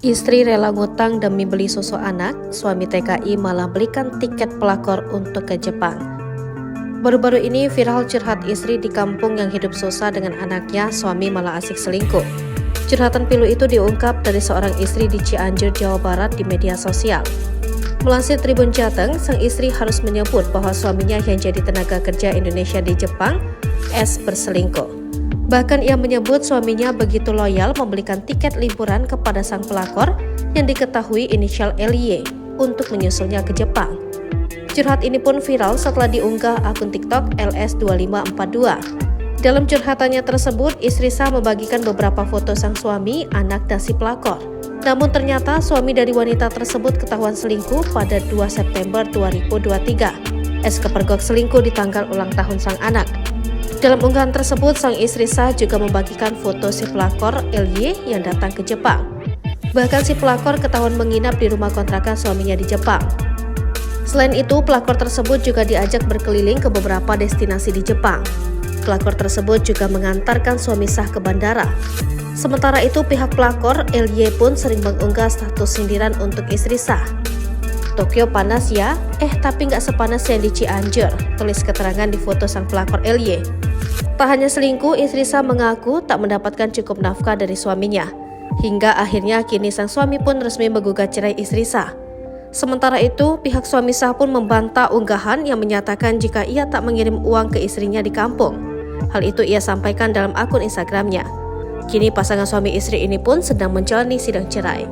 Istri rela ngutang demi beli susu anak, suami TKI malah belikan tiket pelakor untuk ke Jepang. Baru-baru ini viral curhat istri di kampung yang hidup susah dengan anaknya, suami malah asik selingkuh. Curhatan pilu itu diungkap dari seorang istri di Cianjur, Jawa Barat di media sosial. Melansir Tribun Jateng, sang istri harus menyebut bahwa suaminya yang jadi tenaga kerja Indonesia di Jepang, berselingkuh. Bahkan ia menyebut suaminya begitu loyal membelikan tiket liburan kepada sang pelakor yang diketahui inisial LY untuk menyusulnya ke Jepang. Curhat ini pun viral setelah diunggah akun TikTok LS2542. Dalam curhatannya tersebut, istri sah membagikan beberapa foto sang suami, anak, dan si pelakor. Namun ternyata suami dari wanita tersebut ketahuan selingkuh pada 2 September 2023. Kepergok selingkuh di tanggal ulang tahun sang anak. Dalam unggahan tersebut, sang istri sah juga membagikan foto si pelakor LY yang datang ke Jepang. Bahkan si pelakor ketahuan menginap di rumah kontrakan suaminya di Jepang. Selain itu, pelakor tersebut juga diajak berkeliling ke beberapa destinasi di Jepang. Pelakor tersebut juga mengantarkan suami sah ke bandara. Sementara itu, pihak pelakor LY pun sering mengunggah status sindiran untuk istri sah. Tokyo panas ya, tapi nggak sepanas yang di Cianjur, tulis keterangan di foto sang pelakor LY. Tak hanya selingkuh, istri sah mengaku tak mendapatkan cukup nafkah dari suaminya. Hingga akhirnya kini sang suami pun resmi menggugat cerai istri sah. Sementara itu, pihak suami sah pun membantah unggahan yang menyatakan jika ia tak mengirim uang ke istrinya di kampung. Hal itu ia sampaikan dalam akun Instagramnya. Kini pasangan suami istri ini pun sedang menjalani sidang cerai.